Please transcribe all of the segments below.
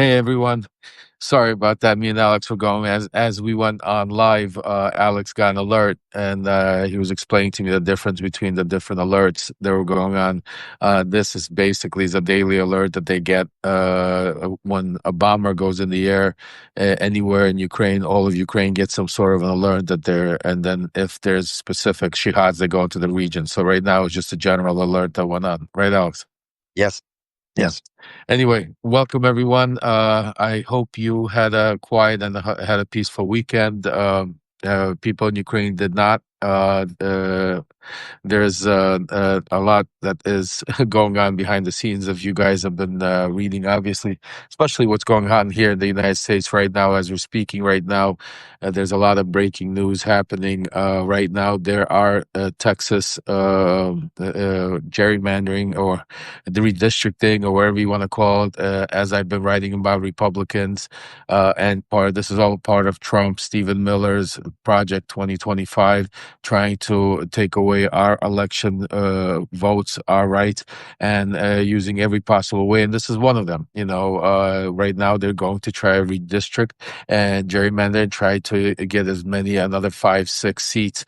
Hey everyone. Sorry about that. Me and Alex were going as we went on live. Alex got an alert, and he was explaining to me the difference between the different alerts that were going on. This is basically is a daily alert that they get when a bomber goes in the air anywhere in Ukraine. All of Ukraine gets some sort of an alert that they're, and then if there's specific shihads, they go into the region. So right now it's just a general alert that went on. Right, Alex? Yes, Yeah. yes. Anyway, welcome everyone. I hope you had a quiet and had a peaceful weekend. People in Ukraine did not. There's a lot that is going on behind the scenes. If you guys have been reading, obviously, especially what's going on here in the United States right now, as we're speaking right now, there's a lot of breaking news happening right now. There are Texas gerrymandering or the redistricting or whatever you want to call it, as I've been writing about Republicans, and this is all part of Trump, Stephen Miller's Project 2025, trying to take away our election votes, our rights, and using every possible way. And this is one of them. Right now they're going to try to redistrict and gerrymander and try to get as many another 5, 6 seats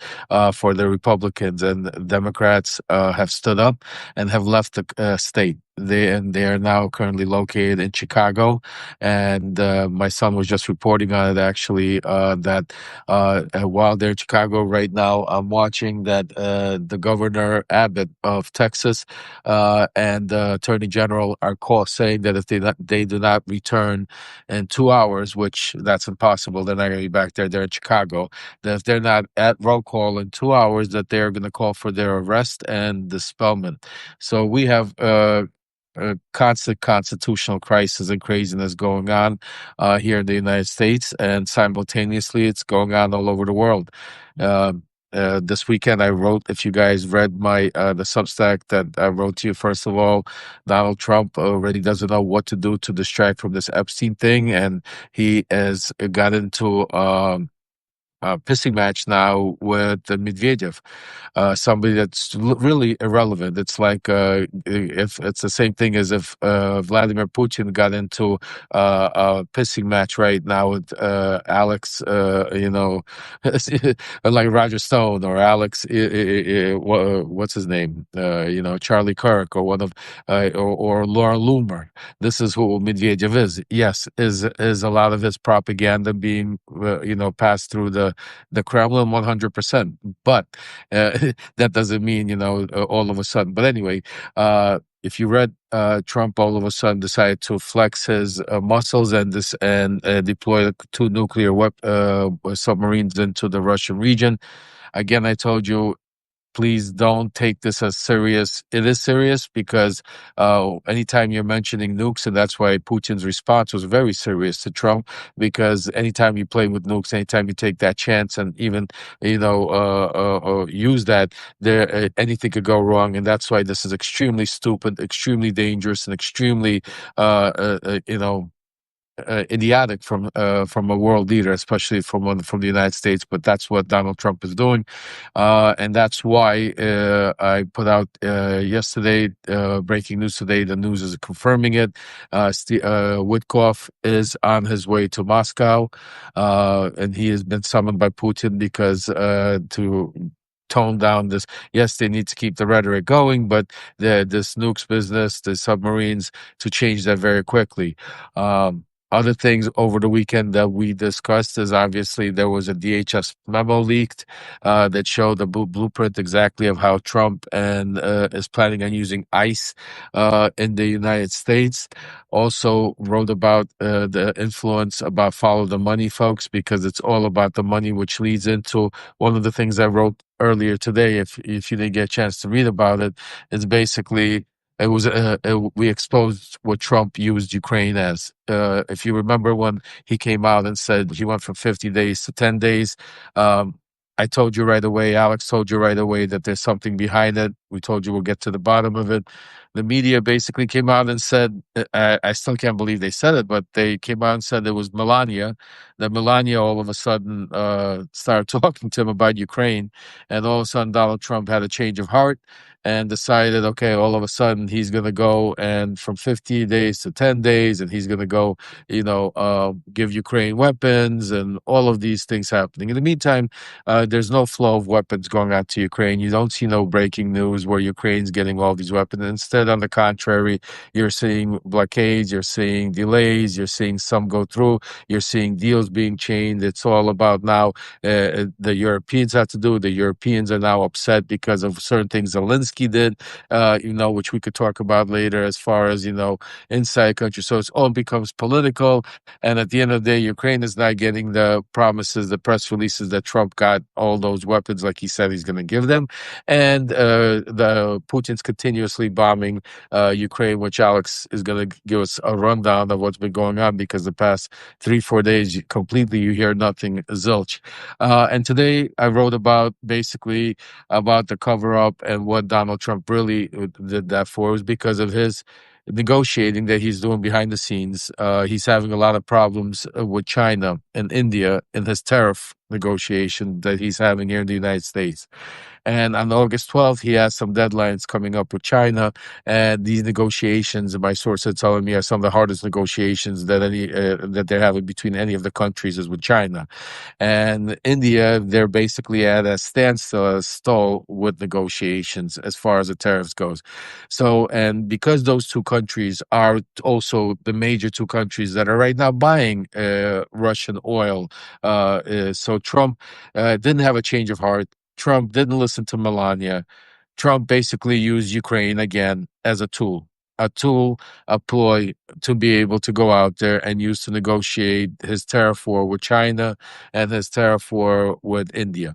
for the Republicans. And Democrats have stood up and have left the state. They are now currently located in Chicago, and my son was just reporting on it actually. That while they're in Chicago right now, I'm watching that the governor Abbott of Texas and the Attorney General are saying that if they do not return in 2 hours, which that's impossible, they're not going to be back there. They're in Chicago. That if they're not at roll call in 2 hours, that they're going to call for their arrest and dispelment. So we have a constant constitutional crisis and craziness going on here in the United States, and simultaneously it's going on all over the world. This weekend I wrote, if you guys read my the Substack that I wrote to you, first of all, Donald Trump already doesn't know what to do to distract from this Epstein thing, and he has got into a pissing match now with Medvedev, somebody that's really irrelevant. It's like if it's the same thing as if Vladimir Putin got into a pissing match right now with Alex, like Roger Stone or Alex, what's his name? Charlie Kirk or one of, or Laura Loomer. This is who Medvedev is. Yes, is a lot of his propaganda being, passed through the Kremlin 100%. But that doesn't mean, all of a sudden. But anyway, if you read, Trump all of a sudden decided to flex his muscles and deploy 2 nuclear submarines into the Russian region. Again, I told you, please don't take this as serious. It is serious because anytime you're mentioning nukes, and that's why Putin's response was very serious to Trump, because anytime you play with nukes, anytime you take that chance and even, use that, anything could go wrong. And that's why this is extremely stupid, extremely dangerous, and extremely, idiotic from a world leader, especially from the United States. But that's what Donald Trump is doing, and that's why I put out yesterday breaking news today. The news is confirming it. Witkoff is on his way to Moscow, and he has been summoned by Putin because to tone down this. Yes, they need to keep the rhetoric going, but this nukes business, the submarines, to change that very quickly. Other things over the weekend that we discussed is obviously there was a DHS memo leaked that showed the blueprint exactly of how Trump and is planning on using ICE in the United States. Also wrote about the influence about follow the money, folks, because it's all about the money, which leads into one of the things I wrote earlier today. If you didn't get a chance to read about it, it's basically we exposed what Trump used Ukraine as. If you remember when he came out and said he went from 50 days to 10 days, I told you right away, Alex told you right away that there's something behind it. We told you we'll get to the bottom of it. The media basically came out and said, I still can't believe they said it, but they came out and said it was Melania. That Melania all of a sudden started talking to him about Ukraine, and all of a sudden Donald Trump had a change of heart and decided, okay, all of a sudden he's going to go and from 50 days to 10 days, and he's going to go, give Ukraine weapons and all of these things happening. In the meantime, there's no flow of weapons going out to Ukraine. You don't see no breaking news where Ukraine's getting all these weapons. Instead, on the contrary, you're seeing blockades, you're seeing delays, you're seeing some go through, you're seeing deals being changed. It's all about now the Europeans have to do. The Europeans are now upset because of certain things Zelensky did, which we could talk about later as far as, inside country. So it all becomes political. And at the end of the day, Ukraine is not getting the promises, the press releases that Trump got all those weapons like he said he's going to give them. And the Putin's continuously bombing Ukraine, which Alex is going to give us a rundown of what's been going on because the past 3-4 days, completely you hear nothing, zilch. And today I wrote about basically about the cover up and what Donald Trump really did that for. It was because of his negotiating that he's doing behind the scenes. He's having a lot of problems with China and India in his tariff negotiation that he's having here in the United States. And on August 12th, he has some deadlines coming up with China. And these negotiations, my source are telling me, are some of the hardest negotiations that they're having between any of the countries is with China. And India, they're basically at a standstill, a stall with negotiations as far as the tariffs goes. So, and because those two countries are also the major two countries that are right now buying Russian oil, so Trump didn't have a change of heart. Trump didn't listen to Melania. Trump basically used Ukraine again as a tool, a ploy to be able to go out there and use to negotiate his tariff war with China and his tariff war with India.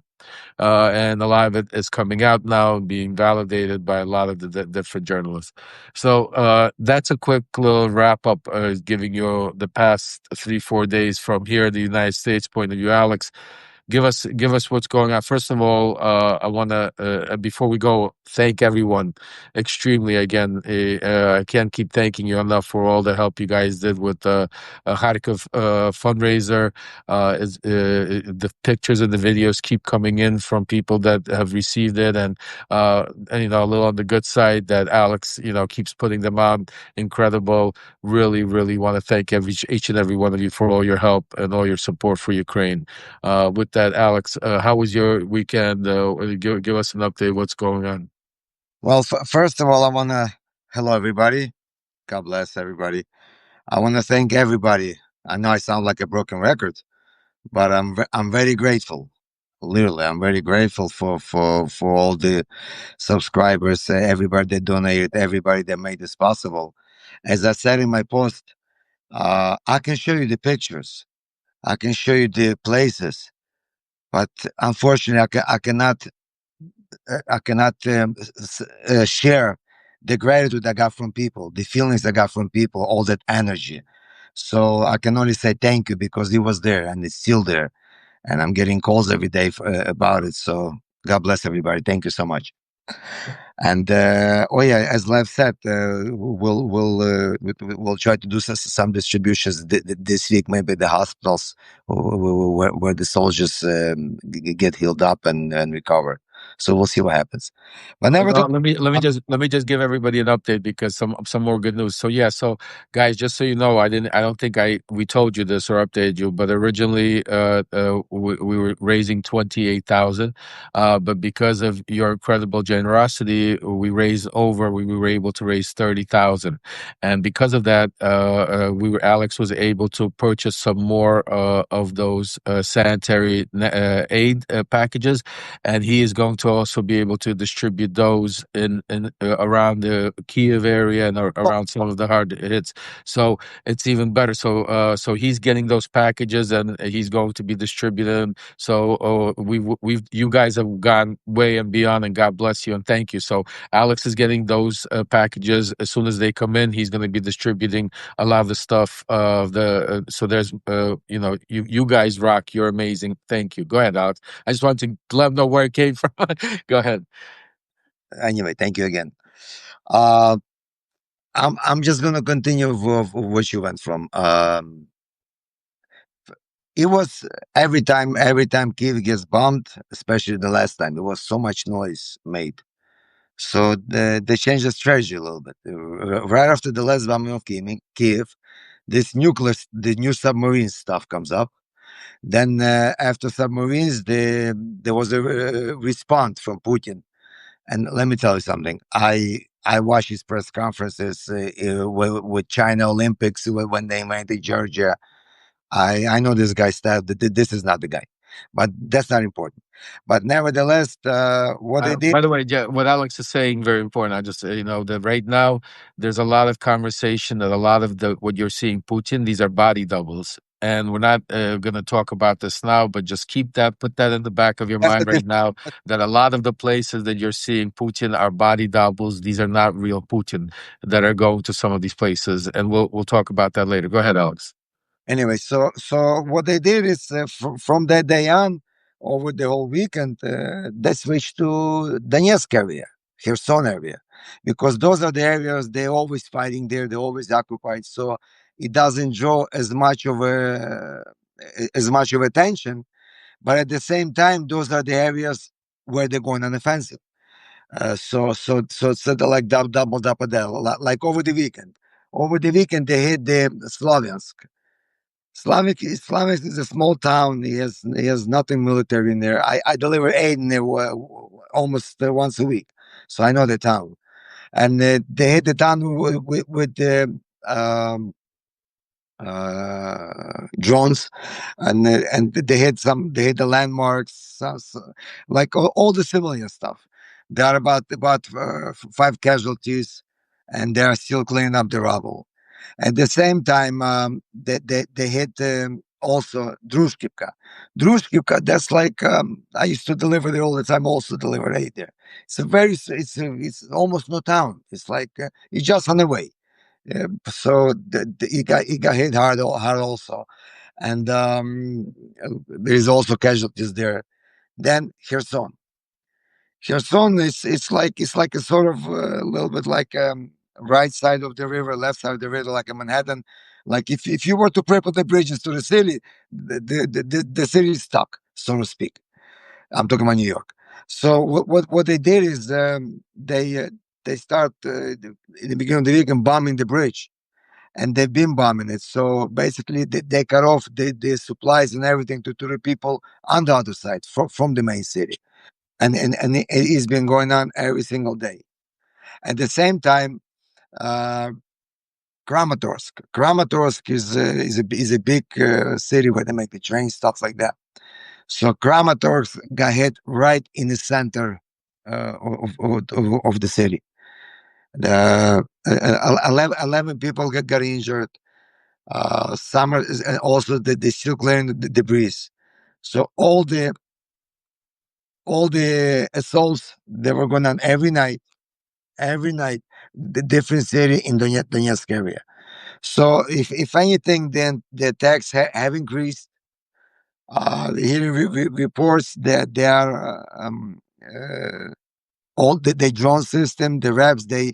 And a lot of it is coming out now and being validated by a lot of the different journalists. So that's a quick little wrap up, giving you the past 3-4 days from here, the United States point of view. Alex, give us what's going on. First of all, I want to before we go, thank everyone extremely again. I can't keep thanking you enough for all the help you guys did with the Kharkiv fundraiser. The pictures and the videos keep coming in from people that have received it, and a little on the good side that Alex keeps putting them on. Incredible. Really, really want to thank each and every one of you for all your help and all your support for Ukraine. With that, Alex, how was your weekend? Give us an update. What's going on? Well, first of all, hello everybody. God bless everybody. I want to thank everybody. I know I sound like a broken record, but I'm very grateful. Literally, I'm very grateful for all the subscribers, everybody that donated, everybody that made this possible. As I said in my post, I can show you the pictures, I can show you the places, but unfortunately, I cannot share the gratitude I got from people, the feelings I got from people, all that energy. So I can only say thank you because it was there and it's still there, and I'm getting calls every day about it. So God bless everybody. Thank you so much. And oh yeah, as Lev said, we'll try to do some distributions this week, maybe the hospitals where the soldiers get healed up and recover. So we'll see what happens. But nevertheless, Let me just give everybody an update because some more good news. So yeah, so guys, just so you know, I don't think we told you this or updated you, but originally we were raising 28,000, but because of your incredible generosity, we were able to raise 30,000, and because of that, Alex was able to purchase some more of those sanitary aid packages, and he is going to also be able to distribute those in around the Kiev area and around some of the hard hits. So it's even better. So he's getting those packages and he's going to be distributing them. So you guys have gone way and beyond, and God bless you and thank you. So Alex is getting those packages as soon as they come in. He's going to be distributing a lot of the stuff. So there's you guys rock. You're amazing. Thank you. Go ahead, Alex. I just wanted to let them know where it came from. Go ahead. Anyway, thank you again. Uh, I'm just gonna continue with what you went from. It was every time Kiev gets bombed, especially the last time, there was so much noise made. So they changed the strategy a little bit. Right after the last bombing of Kiev, the new submarine stuff comes up. Then after submarines, there was a response from Putin. And let me tell you something. I watched his press conferences with China Olympics when they went to Georgia. I know this guy's style. This is not the guy, but that's not important. But nevertheless, what they did. By the way, what Alex is saying very important. I just that right now there's a lot of conversation that a lot of the what you're seeing Putin, these are body doubles, and we're not going to talk about this now, but just put that in the back of your That's the mind right now that a lot of the places that you're seeing Putin are body doubles. These are not real Putin that are going to some of these places, and we'll talk about that later. Go ahead, Alex. Anyway, so what they did is from that day on, over the whole weekend, they switched to Donetsk area, Kherson area, because those are the areas they're always fighting there, they're always occupied. So it doesn't draw as much of attention, but at the same time, those are the areas where they're going on offensive. So they're like double there, like over the weekend. Over the weekend, they hit the Sloviansk. Islamic is a small town. He has nothing military in there. I deliver aid in there almost once a week, so I know the town. And they hit the town with the drones, and they hit the landmarks, like all the civilian stuff. There are about 5 casualties, and they are still cleaning up the rubble. At the same time, they hit also Druskivka. Druskivka, that's like I used to deliver there all the time. Also deliver aid there. It's almost no town. It's like it's just on the way. So he got hit hard also, and there is also casualties there. Then Kherson is it's like a sort of a little bit like right side of the river, left side of the river, like a Manhattan. Like if you were to prepare the bridges to the city, the city is stuck, so to speak. I'm talking about New York. So what they did is they start in the beginning of the week and bombing the bridge, and they've been bombing it. So basically, they cut off the supplies and everything to the people on the other side from the main city, and it's been going on every single day. At the same time, uh, Kramatorsk is a big city where they make the train stuff like that. So Kramatorsk got hit right in the center of the city. The 11 people got injured. Summer is, and also they still clearing the debris. So all the assaults that were going on every night, the different city in Donetsk area. So if anything, then the attacks have increased. Hearing reports that they are all the drone system, the reps, they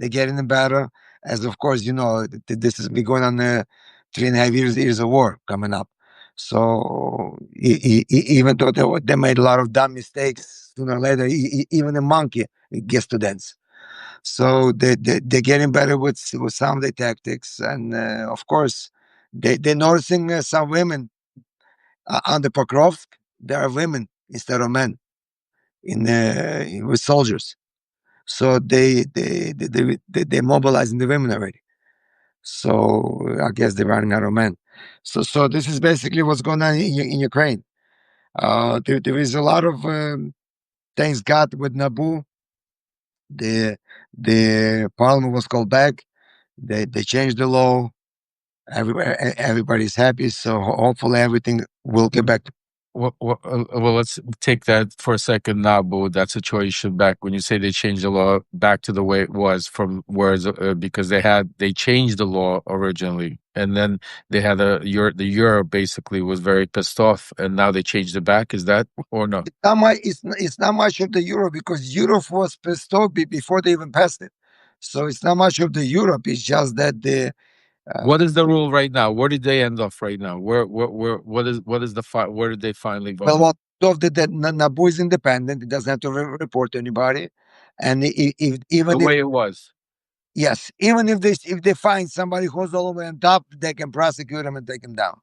getting better. As of course, this has been going on 3.5 years of war coming up. So even though they made a lot of dumb mistakes, sooner or later, even a monkey it gets to dance. So they're getting better with some of the tactics, and of course, they're noticing some women on the Pokrovsk. There are women instead of men with soldiers. So they mobilizing the women already. So I guess they're running out of men. So this is basically what's going on in Ukraine. There is a lot of things got with Nabu. The parliament was called back. They changed the law. Everybody's happy. So hopefully everything will get back Well, let's take that for a second now, but with that situation back when you say they changed the law back to the way it was from whereas because they changed the law originally, and then they had the euro basically was very pissed off, and now they changed it back. Is that or no? It's not much of the Europe because Europe was pissed off before they even passed it. So it's not much of the Europe. It's just that the uh, What is the rule right now? Where did they end off right now? What is the where did they finally go? well, what of the Nabu is independent. It doesn't have to report to anybody, and if The even if way it was. yes, even if they find somebody who's all the way on top, they can prosecute him and take him down.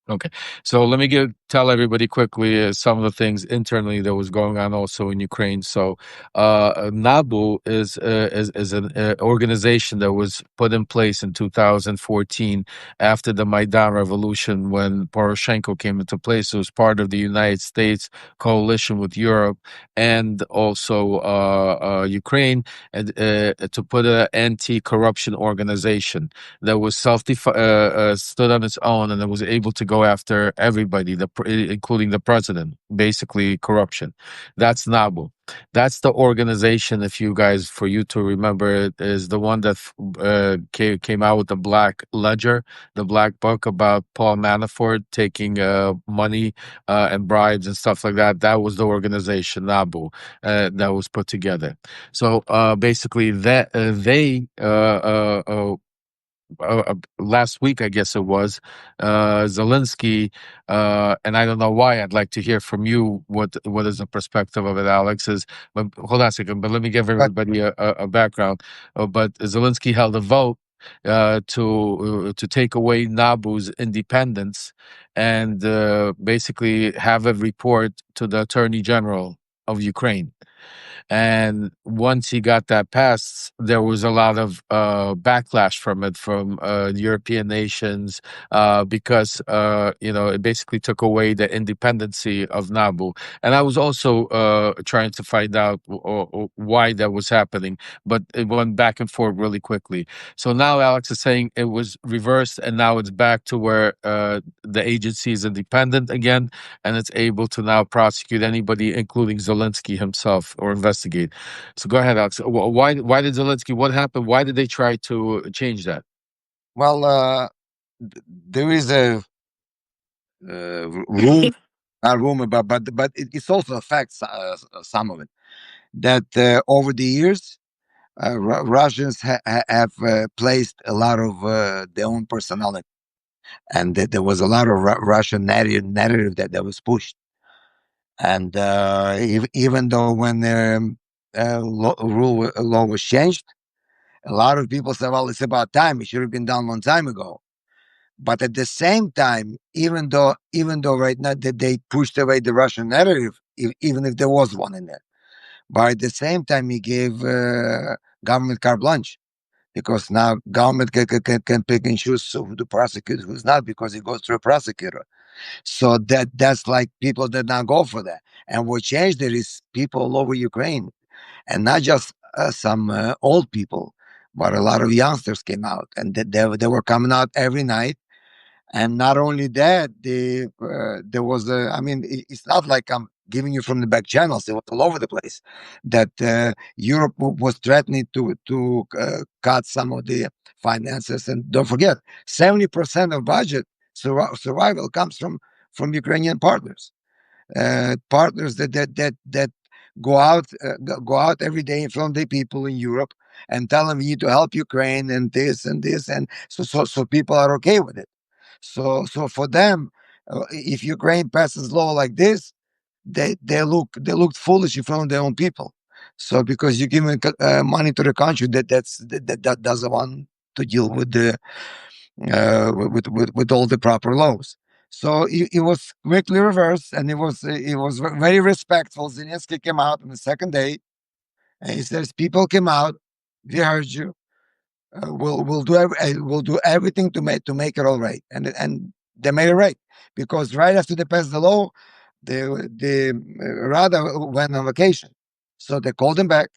Okay, so let me tell everybody quickly some of the things internally that was going on also in Ukraine. So, NABU is an organization that was put in place in 2014 after the Maidan Revolution when Poroshenko came into place. It was part of the United States coalition with Europe and also Ukraine, and to put an anti-corruption organization that was stood on its own and it was able to go after everybody, including the president, basically corruption. That's NABU. That's the organization. If you guys, for you to remember, it is the one that came out with the Black Ledger, the Black Book about Paul Manafort taking money and bribes and stuff like that. That was the organization NABU that was put together. So basically, that last week, I guess it was, Zelensky, and I don't know why. I'd like to hear from you what is the perspective of it, Alex. But hold on a second. But let me give But everybody a background. But Zelensky held a vote to take away Nabu's independence and basically have a report to the Attorney General of Ukraine. And once he got that passed, there was a lot of backlash from it from European nations because it basically took away the independency of Nabu. And I was also trying to find out why that was happening, but it went back and forth really quickly. So now Alex is saying it was reversed, and now it's back to where the agency is independent again, and it's able to now prosecute anybody, including Zelensky himself, or investigate. So go ahead, Alex. Why did Zelensky? What happened? Why did they try to change that? well, there is a room, not rumor, but it's also affects some of it. That over the years, Russians have placed a lot of their own personality, and that there was a lot of Russian narrative that was pushed. And even though when law was changed, a lot of people said, "Well, it's about time. It should have been done a long time ago." But at the same time, even though right now that they pushed away the Russian narrative, even if there was one in there, but at the same time, he gave government carte blanche because now government can pick and choose who to prosecute, who's not, because it goes through a prosecutor. So that's like people that now go for that. And what changed it is people all over Ukraine, and not just some old people, but a lot of youngsters came out, and they were coming out every night. And not only that, there was I mean, it's not like I'm giving you from the back channels. It was all over the place. That Europe was threatening to cut some of the finances, and don't forget, 70% of budget survival comes from Ukrainian partners, partners that go out every day in front of the people in Europe and tell them you need to help Ukraine and this and this, and so people are okay with it. So for them, if Ukraine passes law like this, they look foolish in front of their own people. So because you give money to the country that doesn't want to deal with the with all the proper laws. So it was quickly reversed, and it was very respectful. Zelensky came out on the second day, and he says, "People came out, we heard you. We'll do everything to make it all right." And they made it right because right after they passed the law, the Rada went on vacation, so they called him back,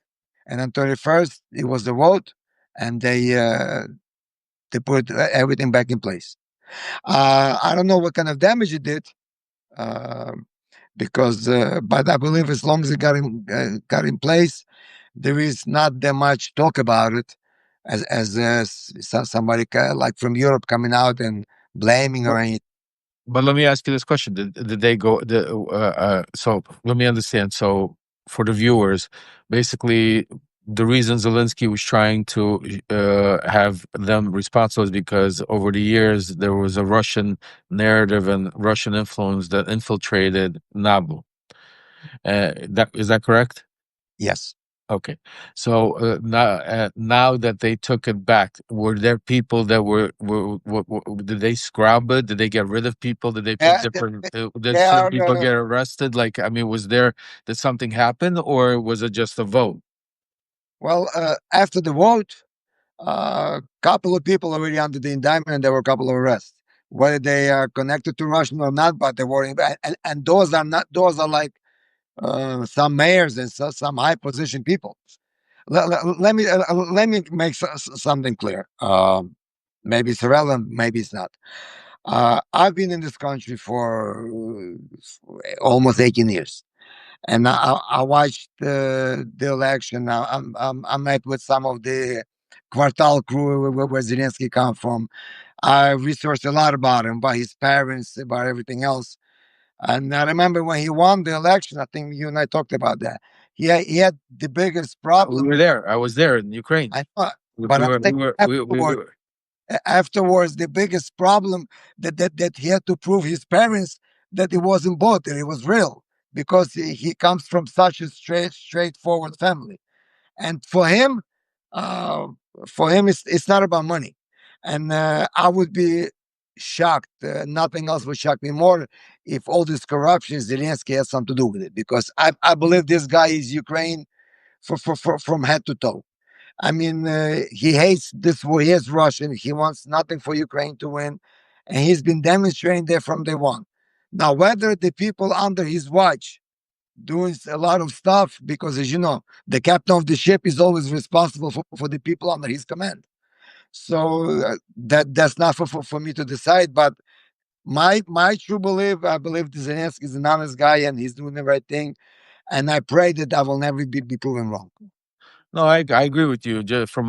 and on 31st it was the vote, and they put everything back in place. I don't know what kind of damage it did, Um because, but I believe as long as it got in place, there is not that much talk about it, as somebody like from Europe coming out and blaming or anything. But let me ask you this question: did they go? So let me understand. So for the viewers, basically, the reason Zelensky was trying to have them responsible is because over the years there was a Russian narrative and Russian influence that infiltrated Nabu. That is that correct? Yes. Okay. So now that they took it back, were there people that were did they scrub it? Did they get rid of people? Did they put Yeah, different? Did they certain are. people get arrested? Like, I mean, was there did something happen, or was it just a vote? Well, after the vote, couple of people already under the indictment, and there were a couple of arrests. Whether they are connected to Russian or not, but they were, and those are not. Those are like some mayors and some high position people. Let me make something clear. Maybe it's relevant, maybe it's not. I've been in this country for almost 18 years, and I watched the election. I met with some of the Quartal crew where Zelensky come from. I researched a lot about him, about his parents, about everything else. And I remember when he won the election, I think you and I talked about that. He had the biggest We problem. were there. I was there in Ukraine. I know, We but I'm were. We saying were. We afterwards, were. afterwards, the biggest problem that he had to prove his parents that it wasn't bought, that it was real, because he comes from such a straightforward family. And uh, for him, it's not about money. And I would be shocked. Nothing else would shock me more if all this corruption, Zelensky has something to do with it, because I believe this guy is Ukraine from head to toe. I mean, he hates this war. He hates Russian. He wants nothing for Ukraine to win, and he's been demonstrating that from day one. Now, whether the people under his watch doing a lot of stuff, because as you know, the captain of the ship is always responsible for the people under his command. So that's not for me to decide. But my true belief, I believe Zelensky is an honest guy and he's doing the right thing. And I pray that I will never be proven wrong. No, I agree with you. Just from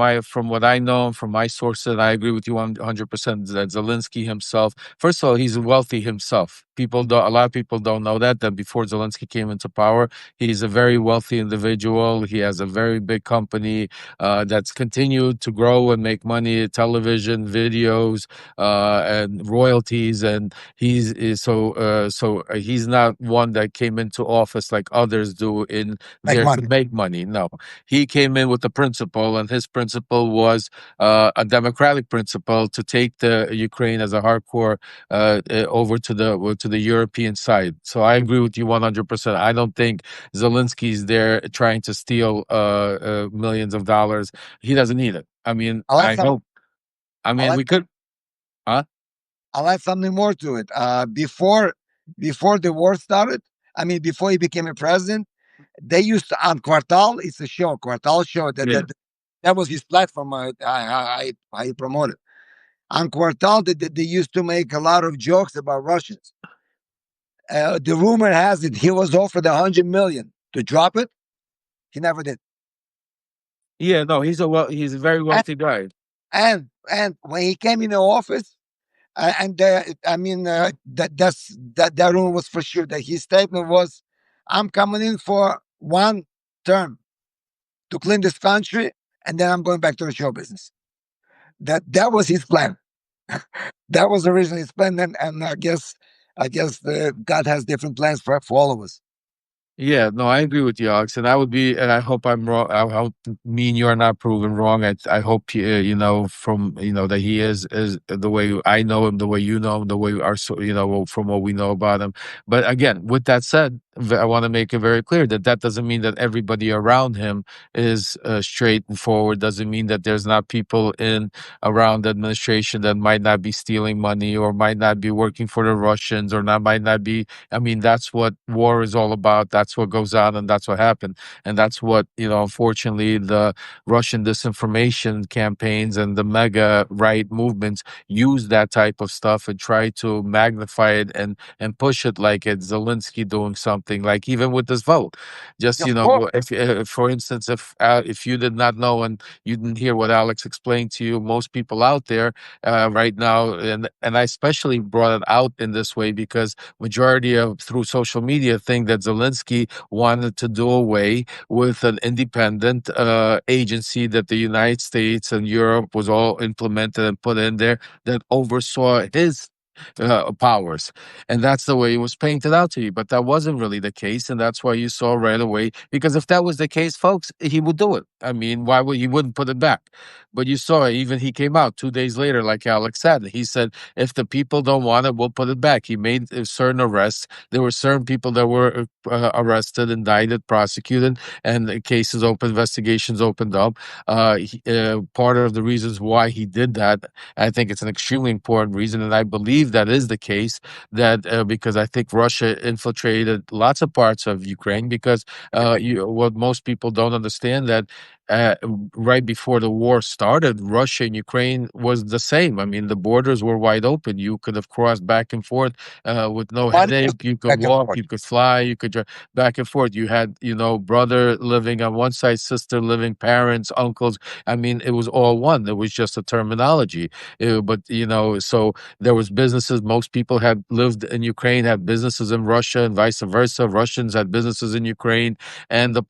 what I know and from my sources, I agree with you 100% that Zelensky himself, first of all, he's wealthy himself. People don't, a lot of people don't know that before Zelensky came into power, he's a very wealthy individual. He has a very big company that's continued to grow and make money, television, videos, and royalties. And he's not one that came into office like others do in Make there to money. make money. No, he came in with a principle, and his principle was a democratic principle to take the Ukraine as a hardcore over to the European side. So I agree with you 100%. I don't think Zelensky's there trying to steal millions of dollars. He doesn't need it. I mean, I'll add I some. hope. I I'll mean, add, we could. Huh? I'll add something more to it. Before the war started, I mean, before he became a president, they used to on Quartal. It's a show, Quartal show. Yeah. That was his platform. I promoted on Quartal. They used to make a lot of jokes about Russians. The rumor has it he was offered 100 million to drop it. He never did. Yeah. No, he's a very And wealthy guy. and when he came in the office, and I mean that rumor was for sure. That his statement was, "I'm coming in for one term to clean this country, and then I'm going back to the show business." That was his plan. That was originally his plan, and I guess God has different plans for all of us. Yeah, no, I agree with you, Alex, and I would be, and I hope I'm wrong. I hope me and you are not proven wrong. I hope from that he is the way I know him, the way you know him, the way our from what we know about him. But again, with that said, I want to make it very clear that that doesn't mean that everybody around him is straight and forward. Doesn't mean that there's not people in around the administration that might not be stealing money or might not be working for the Russians or not might not be. I mean, that's what war is all about. That's that's what goes on and that's what happened. And that's what, unfortunately, the Russian disinformation campaigns and the mega right movements use that type of stuff and try to magnify it and push it like it's Zelensky doing something. Like even with this vote, just Of course, if for instance, if you did not know and you didn't hear what Alex explained to you, most people out there right now, and I especially brought it out in this way because majority of through social media think that Zelensky wanted to do away with an independent agency that the United States and Europe was all implemented and put in there that oversaw his powers. And that's the way it was painted out to you. But that wasn't really the case. And that's why you saw right away. Because if that was the case, folks, he would do it. I mean, why would he wouldn't put it back? But you saw even he came out 2 days later, like Alex said. He said, if the people don't want it, we'll put it back. He made certain arrests. There were certain people that were arrested, indicted, prosecuted, and the cases open, investigations opened up. Part of the reasons why he did that, I think it's an extremely important reason, and I believe that is the case. That because I think Russia infiltrated lots of parts of Ukraine. Because what most people don't understand that uh, right before the war started, Russia and Ukraine was the same. I mean, the borders were wide open. You could have crossed back and forth with no money was headache. You could back and walk, forth. you could fly, you could back and forth. You had, brother living on one side, sister living, parents, uncles. I mean, it was all one. It was just a terminology. But so there was businesses. Most people had lived in Ukraine, had businesses in Russia, and vice versa. Russians had businesses in Ukraine, and the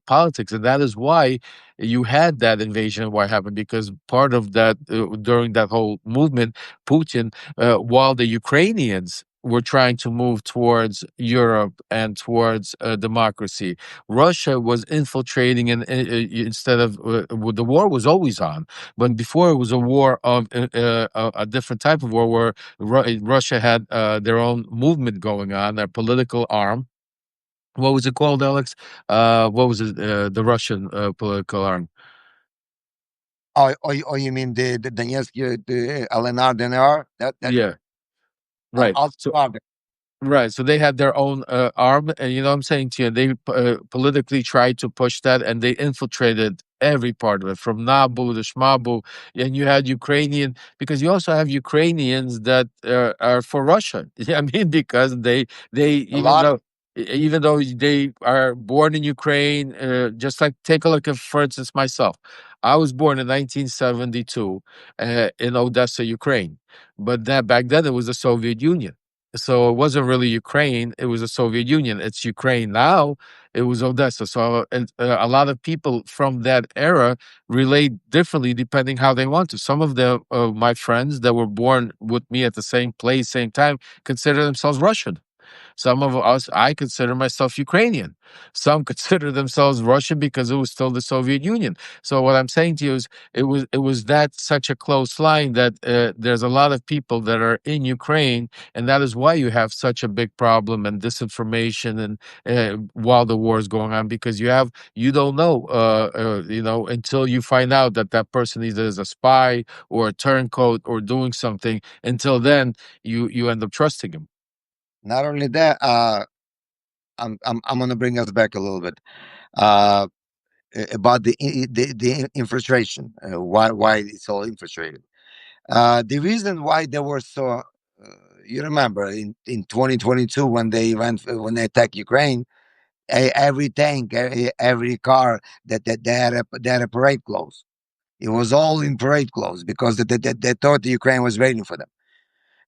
politics, and that is why you had that invasion. Why happened? Because part of that during that whole movement, Putin, while the Ukrainians were trying to move towards Europe and towards democracy, Russia was infiltrating, and instead of the war was always on, but before it was a war of a different type of war where Russia had their own movement going on, their political arm. What was it called, Alex? What was it? The Russian political arm. Oh, you mean the Donetsk, the LNR, DNR? That Yeah, right. So Ultra. right. So they had their own arm, and you know what I'm saying to you, they politically tried to push that, and they infiltrated every part of it, from Nabu to Shmabu. And you had Ukrainian, because you also have Ukrainians that are for Russia. I mean, because they A lot. even though they are born in Ukraine, just like take a look at, for instance, myself. I was born in 1972 in Odessa, Ukraine, but that back then it was the Soviet Union. So it wasn't really Ukraine; it was the Soviet Union. It's Ukraine now. It was Odessa. So a lot of people from that era relate differently depending how they want to. Some of the my friends that were born with me at the same place, same time, consider themselves Russian. Some of us, I consider myself Ukrainian. Some consider themselves Russian because it was still the Soviet Union. So what I'm saying to you is, it was that such a close line that there's a lot of people that are in Ukraine, and that is why you have such a big problem and disinformation, and while the war is going on, because you don't know, until you find out that that person either is a spy or a turncoat or doing something. Until then, you end up trusting him. Not only that, I'm gonna bring us back a little bit uh, about the infiltration. Why it's all infiltrated. The reason why they were so. You remember in 2022 when when they attacked Ukraine, every tank, every car that they had a parade clothes. It was all in parade clothes because they thought the Ukraine was waiting for them.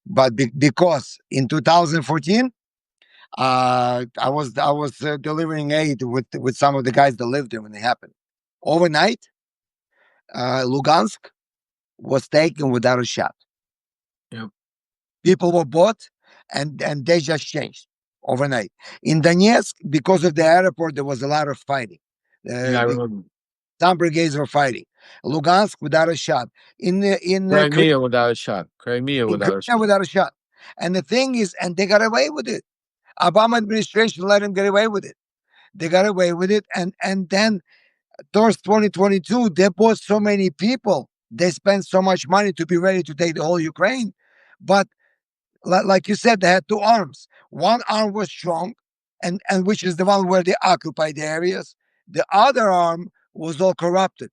But because in 2014, I was delivering aid with some of the guys that lived there when it happened. Overnight, Lugansk was taken without a shot. Yep. People were bought, and they just changed overnight. In Donetsk, because of the airport, there was a lot of fighting. Yeah, I The remember. some brigades were fighting. Lugansk without a shot. Crimea without a shot. Crimea In without a Crimea shot. without a shot. And the thing is, and they got away with it. Obama administration let them get away with it. They got away with it, and then towards 2022, they bought so many people. They spent so much money to be ready to take the whole Ukraine. But like you said, they had two arms. One arm was strong, and which is the one where they occupy the areas. The other arm was all corrupted.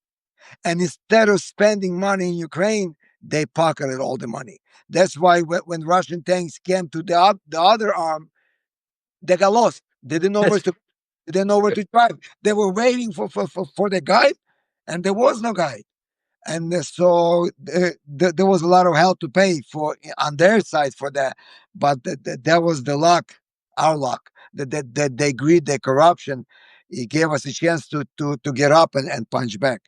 And instead of spending money in Ukraine, they pocketed all the money. That's why when Russian tanks came to the other arm, they got lost. They didn't know where to they didn't know where to drive. They were waiting for the guide, and there was no guide. And so there was a lot of hell to pay for on their side for that. But that was the luck, our luck. That they greed, their corruption, it gave us a chance to get up and punch back.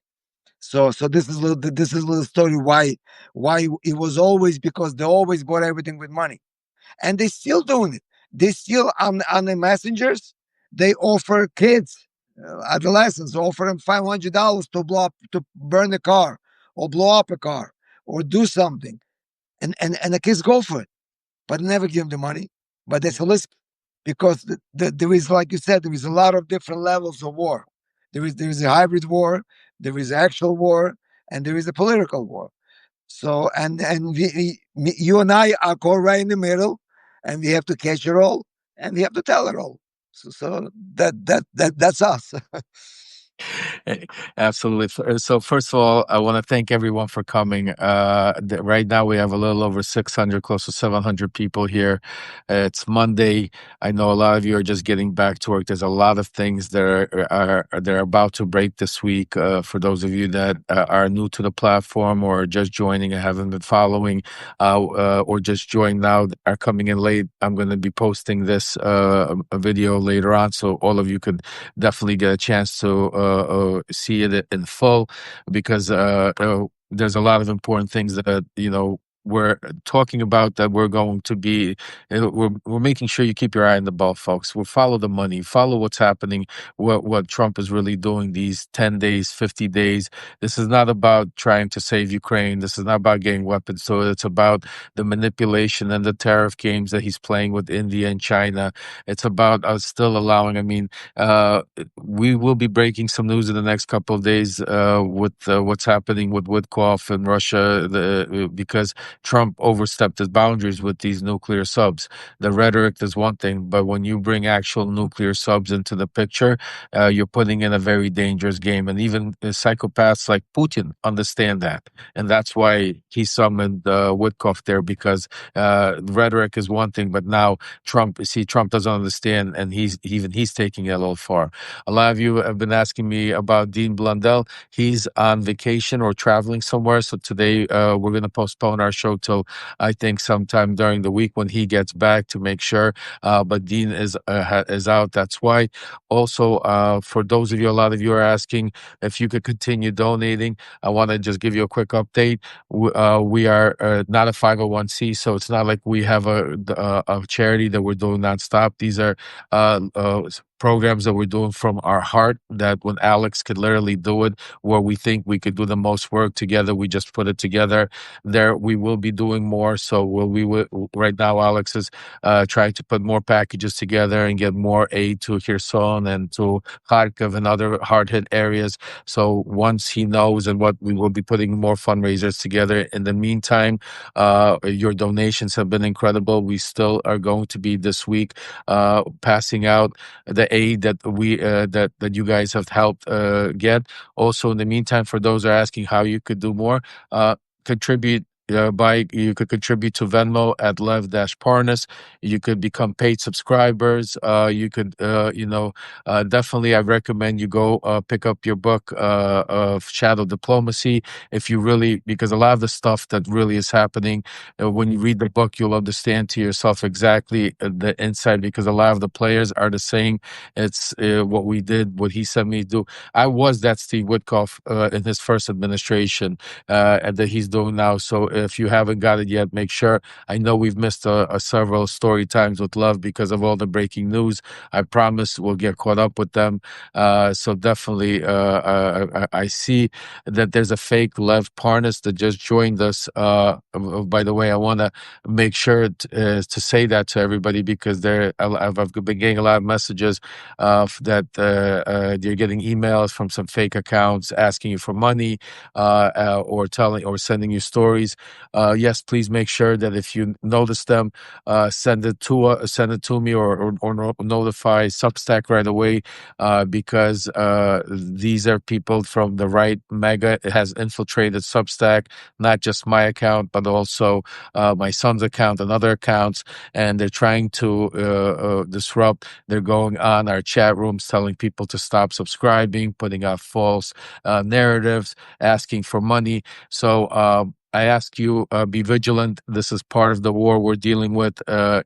So this is a little story why it was always because they always bought everything with money, and they still doing it. They still on the messengers. They offer kids, adolescents, offer them $500 to blow up, to burn a car, or blow up a car, or do something, and the kids go for it, but never give them the money. But that's a list because there is, like you said, there is a lot of different levels of war. There is a hybrid war, there is actual war, and there is a political war. So and you and I are caught right in the middle, and we have to catch it all, and we have to tell it all. So that's us. Eh, Absolutely. So first of all, I want to thank everyone for coming. Right now we have a little over 600, close to 700 people here. It's Monday. I know a lot of you are just getting back to work. There's a lot of things that they're about to break this week. For those of you that are new to the platform or just joining and haven't been following, or just joined now, are coming in late, I'm going to be posting this a video later on, so all of you could definitely get a chance to see it in full, because there's a lot of important things that we're talking about, that we're going to be we're making sure you keep your eye on the ball, folks. We'll follow the money, follow what's happening, what Trump is really doing these 10 days, 50 days. This is not about trying to save Ukraine. This is not about getting weapons. So it's about the manipulation and the tariff games that he's playing with India and China. It's about us still allowing, I mean, uh, we will be breaking some news in the next couple of days with what's happening with Witkoff in Russia, because Trump overstepped his boundaries with these nuclear subs. The rhetoric is one thing, but when you bring actual nuclear subs into the picture, you're putting in a very dangerous game. And even psychopaths like Putin understand that. And that's why he summoned Witkoff there, because rhetoric is one thing, but now Trump doesn't understand, and he's taking it a little far. A lot of you have been asking me about Dean Blundell. He's on vacation or traveling somewhere, so today we're going to postpone our show till, I think, sometime during the week when he gets back, to make sure. But Dean is out. That's why. Also, for those of you, a lot of you are asking if you could continue donating. I want to just give you a quick update. We are not a 501c, so it's not like we have a charity that we're doing nonstop. These are programs that we're doing from our heart, that when Alex could literally do it, where we think we could do the most work together, we just put it together. There we will be doing more. So we will, right now Alex is trying to put more packages together and get more aid to Kherson and to Kharkiv and other hard hit areas. So once he knows, and what we will be putting more fundraisers together. In the meantime, your donations have been incredible. We still are going to be this week passing out the aid that we that you guys have helped get. Also, in the meantime, for those who are asking how you could do more, contribute. You could contribute to Venmo at Lev-Parnas. You could become paid subscribers. You could, definitely, I recommend you go pick up your book of Shadow Diplomacy. If you really, because a lot of the stuff that really is happening, when you read the book, you'll understand to yourself exactly the inside, because a lot of the players are the same. It's what we did, what he sent me to do. I was that Steve Witkoff in his first administration, and that he's doing now. So if you haven't got it yet, make sure. I know we've missed a several story times with Love because of all the breaking news. I promise we'll get caught up with them. So definitely, I see that there's a fake Lev Parnas that just joined us. By the way, I want to make sure to say that to everybody, because I've been getting a lot of messages that you're getting emails from some fake accounts asking you for money, or telling or sending you stories. Yes, please make sure that if you notice them, send it to me, notify Substack right away, because these are people from the right mega. It has infiltrated Substack, not just my account, but also my son's account and other accounts, and they're trying to disrupt. They're going on our chat rooms, telling people to stop subscribing, putting out false narratives, asking for money. So I ask you, be vigilant. This is part of the war we're dealing with. I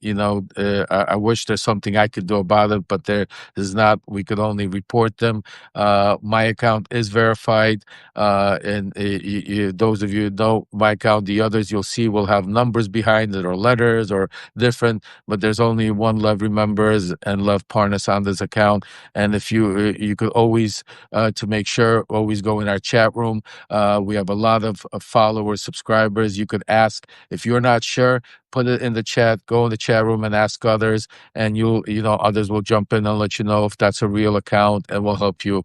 wish there's something I could do about it, but there is not. We could only report them. My account is verified, and those of you who know my account, the others you'll see will have numbers behind it or letters or different. But there's only one Love Remembers and Love Parnas on this account. And if you could always, to make sure, always go in our chat room. We have a lot of followers, subscribers. You could ask if you're not sure. Put it in the chat. Go in the chat room and ask others, and others will jump in and let you know if that's a real account, and will help you.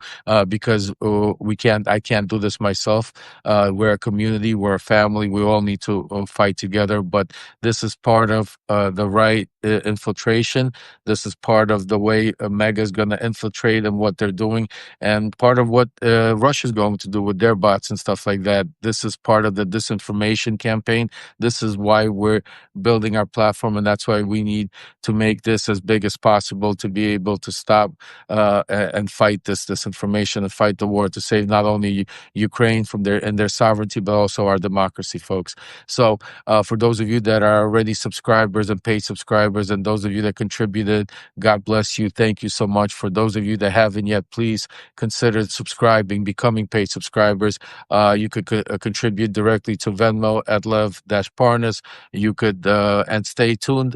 Because we can't, I can't do this myself. We're a community, we're a family. We all need to fight together. But this is part of the right infiltration. This is part of the way Mega is going to infiltrate and what they're doing, and part of what Russia's going to do with their bots and stuff like that. This is part of the disinformation campaign. This is why we're building our platform, and that's why we need to make this as big as possible to be able to stop and fight this disinformation and fight the war to save not only Ukraine from their sovereignty, but also our democracy, folks. So for those of you that are already subscribers and paid subscribers, and those of you that contributed, God bless you. Thank you so much. For those of you that haven't yet, please consider subscribing, becoming paid subscribers. You could contribute directly to Venmo at Lev-Parnas. You could, and stay tuned.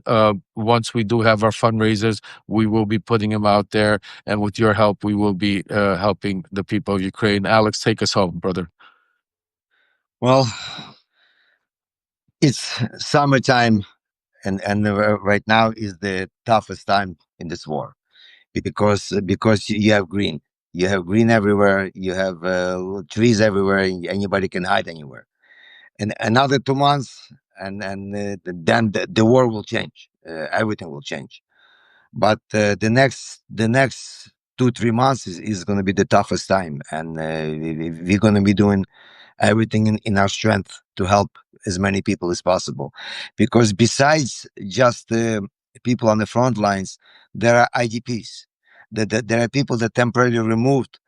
Once we do have our fundraisers, we will be putting them out there. And with your help, we will be helping the people of Ukraine. Alex, take us home, brother. Well, it's summertime, and right now is the toughest time in this war because you have green. You have green everywhere. You have trees everywhere. Anybody can hide anywhere. And another 2 months, and then the war will change. Everything will change. But the next 2 3 months is going to be the toughest time, and we're going to be doing everything in our strength to help as many people as possible, because besides just people on the front lines, there are IDPs. That there are people that temporarily removed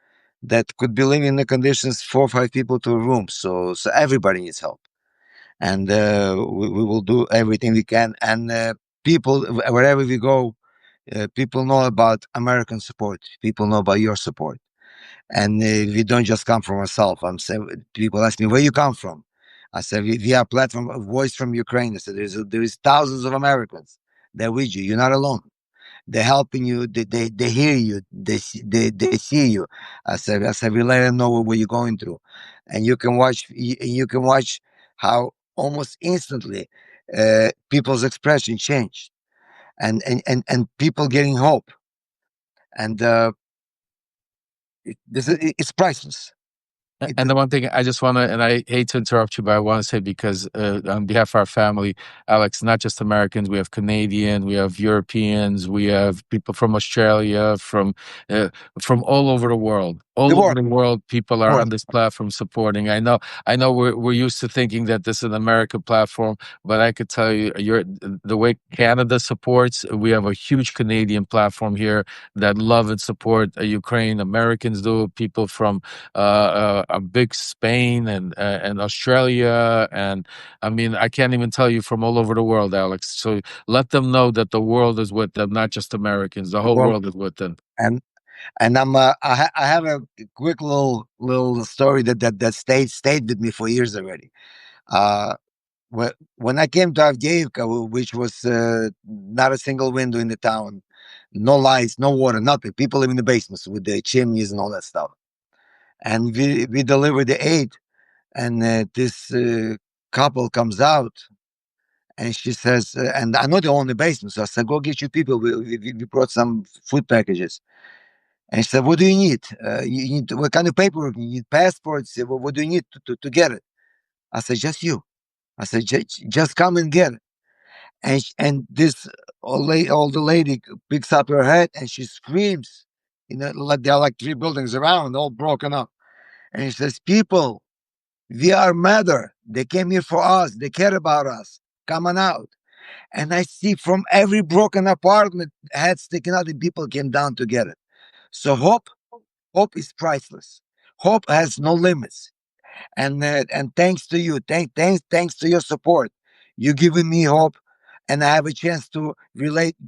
that could be living in the conditions 4 or 5 people to a room. So everybody needs help, and we will do everything we can. And people, wherever we go, people know about American support. People know about your support, and we don't just come from ourselves. I'm saying, people ask me where you come from. I said we are a platform, a voice from Ukraine. I said there is thousands of Americans. They're with you. You're not alone. They're helping you. They hear you. They see you. I said we let them know what you're going through, and you can watch how almost instantly people's expression changed, and people getting hope, and it's priceless. And the one thing I just want to, and I hate to interrupt you, but I want to say, because on behalf of our family, Alex, not just Americans, we have Canadian, we have Europeans, we have people from Australia, uh, from all over the world. The All over world, the world, people are world. on this platform supporting. I know, we're used to thinking that this is an American platform, but I could tell you, the way Canada supports. We have a huge Canadian platform here that love and support Ukraine. Americans do. People from a big Spain and Australia, and I mean, I can't even tell you, from all over the world, Alex. So let them know that the world is with them, not just Americans. The whole Well, world is with them. and I have a quick little story that stayed with me for years already. Uh, when I came to Avdiivka, which was not a single window in the town, no lights, no water, nothing. People live in the basements with the chimneys and all that stuff. And we delivered the aid, and this couple comes out, and she says, and I know they own the basement, so I said, go get your people. We brought some food packages. And she said, what do you need? You need what kind of paperwork? You need passports? What do you need to get it? I said, just you. I said, Just come and get it." And this older lady picks up her head and she screams. Like there are like three buildings around, all broken up. And she says, "People, we are matter. They came here for us. They care about us. Come on out." And I see from every broken apartment, head sticking out, and people came down to get it. So hope is priceless. Hope has no limits. And thanks to you, thanks to your support, you giving me hope, and I have a chance to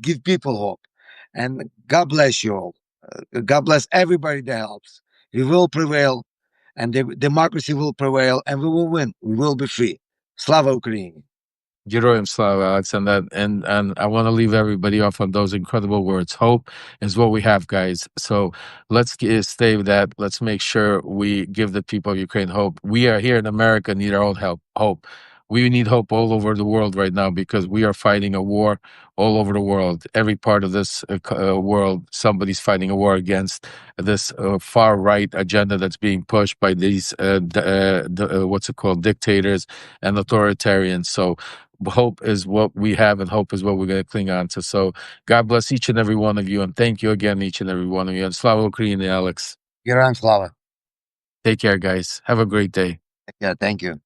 give people hope. And God bless you all. God bless everybody that helps. We will prevail, and the democracy will prevail, and we will win. We will be free. Slava Ukraini. Героям слава, Alex, and I want to leave everybody off on those incredible words. Hope is what we have, guys. So let's stay with that. Let's make sure we give the people of Ukraine hope. We are here in America need our own help. Hope. We need hope all over the world right now because we are fighting a war all over the world. Every part of this world, somebody's fighting a war against this far right agenda that's being pushed by these what's it called, dictators and authoritarians. So hope is what we have and hope is what we're going to cling on to. So God bless each and every one of you, and thank you again, each and every one of you. And Slava Ukraini, Alex. Geran Slava. Take care, guys. Have a great day. Yeah, thank you.